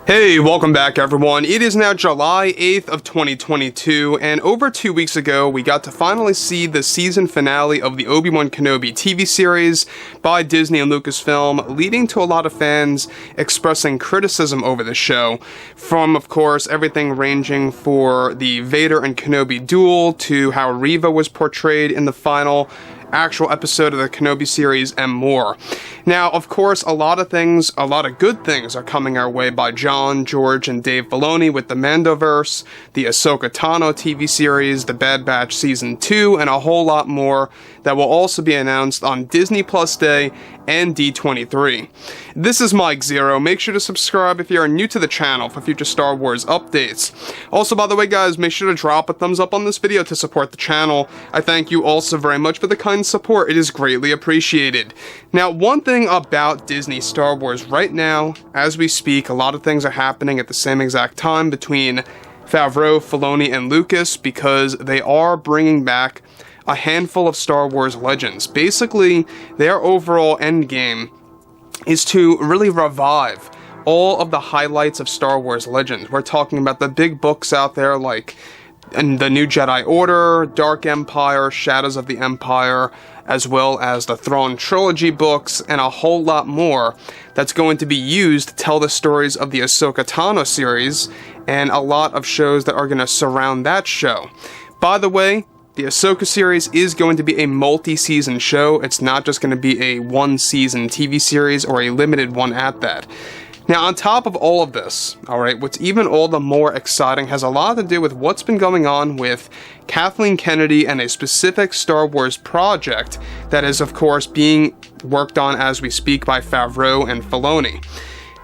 Hey, welcome back everyone. It is now July 8th of 2022, and over 2 weeks ago, we got to finally see the season finale of the Obi-Wan Kenobi TV series by Disney and Lucasfilm, leading to a lot of fans expressing criticism over the show, from, of course, everything ranging for the Vader and Kenobi duel to how REVA was portrayed in the final actual episode of the Kenobi series, and more. Now, of course, a lot of good things are coming our way by John, George, and Dave Filoni with the Mandoverse, the Ahsoka Tano TV series, the Bad Batch Season 2, and a whole lot more that will also be announced on Disney Plus Day and D23. This is Mike Zero. Make sure to subscribe if you are new to the channel for future Star Wars updates. Also, by the way, guys, make sure to drop a thumbs up on this video to support the channel. I thank you also very much for the kind support. It is greatly appreciated. Now, one thing about Disney Star Wars right now, as we speak, a lot of things are happening at the same exact time between Favreau, Filoni, and Lucas, because they are bringing back a handful of Star Wars legends. Basically, their overall endgame is to really revive all of the highlights of Star Wars legends. We're talking about the big books out there like The New Jedi Order, Dark Empire, Shadows of the Empire, as well as the Thrawn Trilogy books, and a whole lot more that's going to be used to tell the stories of the Ahsoka Tano series, and a lot of shows that are going to surround that show. By the way, the Ahsoka series is going to be a multi-season show. It's not just going to be a one-season TV series, or a limited one at that. Now, on top of all of this, alright, what's even all the more exciting has a lot to do with what's been going on with Kathleen Kennedy and a specific Star Wars project that is, of course, being worked on as we speak by Favreau and Filoni.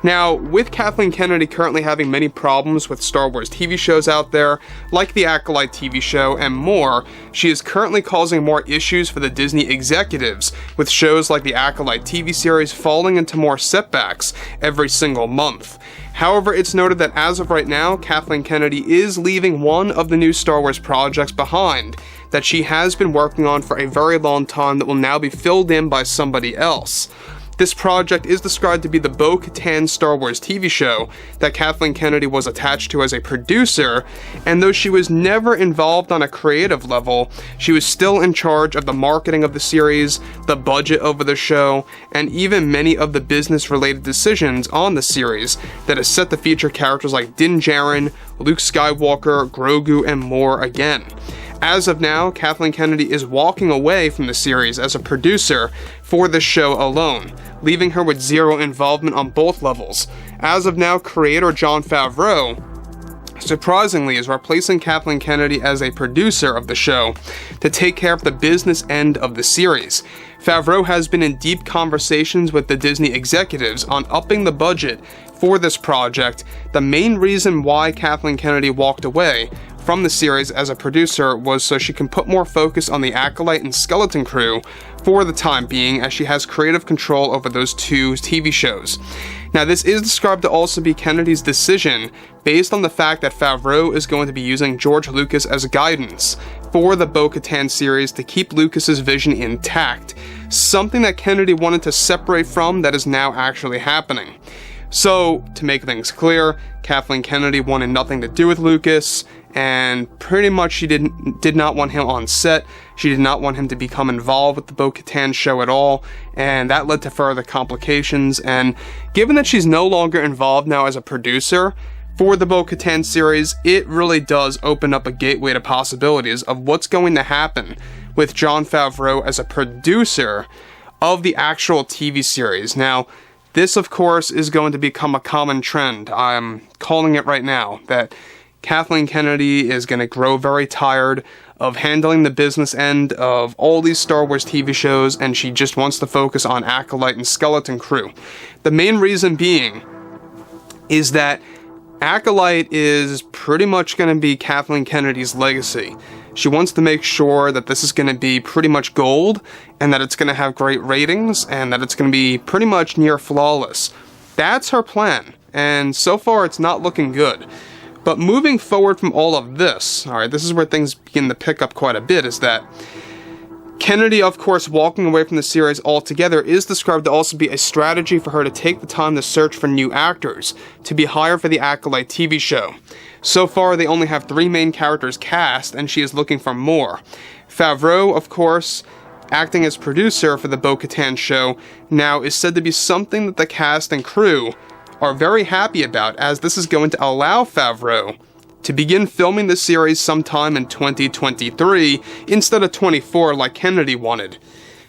Now, with Kathleen Kennedy currently having many problems with Star Wars TV shows out there, like the Acolyte TV show and more, she is currently causing more issues for the Disney executives, with shows like the Acolyte TV series falling into more setbacks every single month. However, it's noted that as of right now, Kathleen Kennedy is leaving one of the new Star Wars projects behind that she has been working on for a very long time that will now be filled in by somebody else. This project is described to be the BoJo Tan Star Wars TV show that Kathleen Kennedy was attached to as a producer, and though she was never involved on a creative level, she was still in charge of the marketing of the series, the budget over the show, and even many of the business-related decisions on the series that is set to feature characters like Din Djarin, Luke Skywalker, Grogu, and more again. As of now, Kathleen Kennedy is walking away from the series as a producer for the show alone, leaving her with zero involvement on both levels. As of now, creator Jon Favreau, surprisingly, is replacing Kathleen Kennedy as a producer of the show to take care of the business end of the series. Favreau has been in deep conversations with the Disney executives on upping the budget for this project. The main reason why Kathleen Kennedy walked away from the series as a producer was so she can put more focus on the Acolyte and Skeleton Crew for the time being, as she has creative control over those two TV shows. Now, this is described to also be Kennedy's decision based on the fact that Favreau is going to be using George Lucas as guidance for the BoJo Tan series to keep Lucas's vision intact, something that Kennedy wanted to separate from that is now actually happening. So, to make things clear, Kathleen Kennedy wanted nothing to do with Lucas, and pretty much she did not want him on set. She did not want him to become involved with the BoJo Tan show at all, and that led to further complications. And given that she's no longer involved now as a producer for the BoJo Tan series, it really does open up a gateway to possibilities of what's going to happen with Jon Favreau as a producer of the actual TV series. Now, this, of course, is going to become a common trend. I'm calling it right now, that Kathleen Kennedy is going to grow very tired of handling the business end of all these Star Wars TV shows, and she just wants to focus on Acolyte and Skeleton Crew. The main reason being is that Acolyte is pretty much going to be Kathleen Kennedy's legacy. She wants to make sure that this is going to be pretty much gold, and that it's going to have great ratings, and that it's going to be pretty much near flawless. That's her plan, and so far it's not looking good. But moving forward from all of this, alright, this is where things begin to pick up quite a bit, is that Kennedy, of course, walking away from the series altogether is described to also be a strategy for her to take the time to search for new actors to be hired for the Acolyte TV show. So far, they only have 3 main characters cast, and she is looking for more. Favreau, of course, acting as producer for the BoJo Tan show, now is said to be something that the cast and crew are very happy about, as this is going to allow Favreau to begin filming the series sometime in 2023 instead of 24 like Kennedy wanted.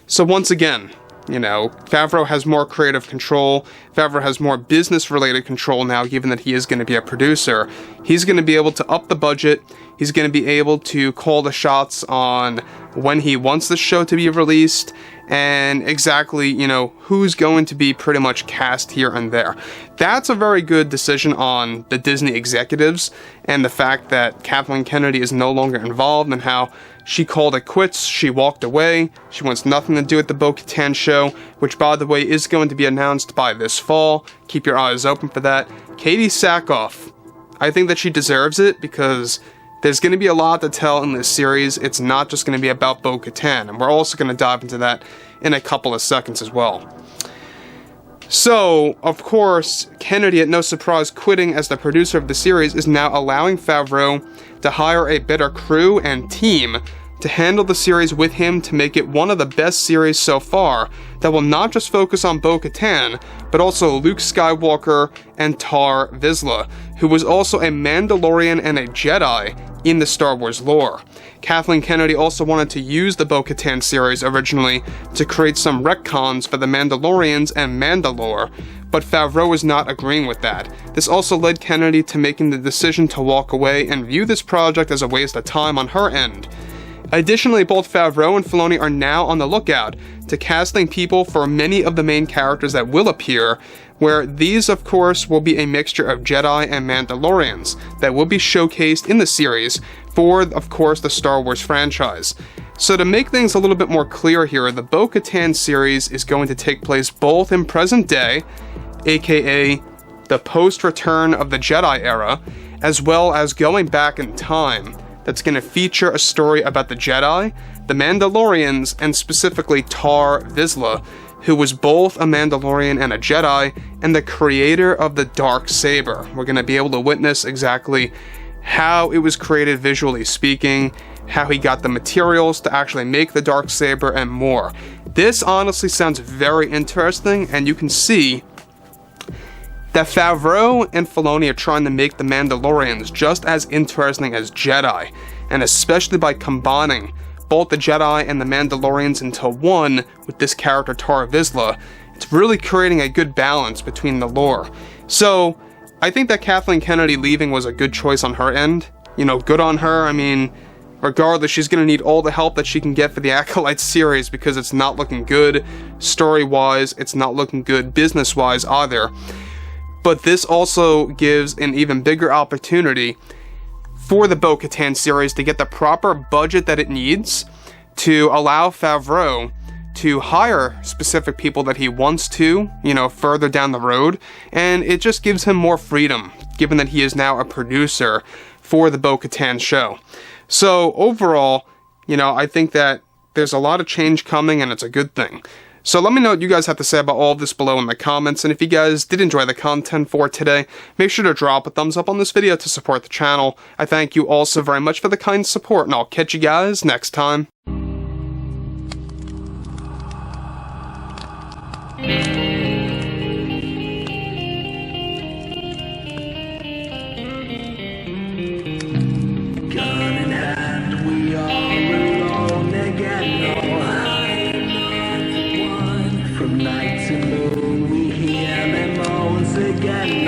So once again, Favreau has more creative control. Favreau has more business-related control now, given that he is going to be a producer. He's going to be able to up the budget. He's going to be able to call the shots on when he wants the show to be released, and exactly, who's going to be pretty much cast here and there. That's a very good decision on the Disney executives, and the fact that Kathleen Kennedy is no longer involved, and how she called it quits, she walked away, she wants nothing to do with the BoJo Tan show, which, by the way, is going to be announced by this fall. Keep your eyes open for that. Katie Sackhoff, I think that she deserves it, because there's going to be a lot to tell in this series. It's not just going to be about BoJo Tan, and we're also going to dive into that in a couple of seconds as well. So, of course, Kennedy, at no surprise, quitting as the producer of the series, is now allowing Favreau to hire a better crew and team to handle the series with him to make it one of the best series so far that will not just focus on BoJo Tan, but also Luke Skywalker and Tar Vizsla, who was also a Mandalorian and a Jedi in the Star Wars lore. Kathleen Kennedy also wanted to use the BoJo Tan series originally to create some retcons for the Mandalorians and Mandalore, but Favreau was not agreeing with that. This also led Kennedy to making the decision to walk away and view this project as a waste of time on her end. Additionally, both Favreau and Filoni are now on the lookout to casting people for many of the main characters that will appear, where these, of course, will be a mixture of Jedi and Mandalorians that will be showcased in the series for, of course, the Star Wars franchise. So to make things a little bit more clear here, the BoJo Tan series is going to take place both in present day, aka the post-return of the Jedi era, as well as going back in time. That's going to feature a story about the Jedi, the Mandalorians, and specifically Tar Vizsla, who was both a Mandalorian and a Jedi, and the creator of the dark saber. We're going to be able to witness exactly how it was created visually speaking, how he got the materials to actually make the dark saber, and more. This honestly sounds very interesting, and you can see that Favreau and Filoni are trying to make the Mandalorians just as interesting as Jedi, and especially by combining both the Jedi and the Mandalorians into one with this character Tar Vizsla, it's really creating a good balance between the lore. So, I think that Kathleen Kennedy leaving was a good choice on her end. Good on her. I mean, regardless, she's going to need all the help that she can get for the Acolyte series, because it's not looking good story-wise, it's not looking good business-wise either. But this also gives an even bigger opportunity for the BoJo Tan series to get the proper budget that it needs to allow Favreau to hire specific people that he wants to, further down the road, and it just gives him more freedom, given that he is now a producer for the BoJo Tan show. So overall, I think that there's a lot of change coming, and it's a good thing. So let me know what you guys have to say about all of this below in the comments, and if you guys did enjoy the content for today, make sure to drop a thumbs up on this video to support the channel. I thank you all so very much for the kind support, and I'll catch you guys next time. Gun in hand, we are alone again. From night to moon, we hear them moans again.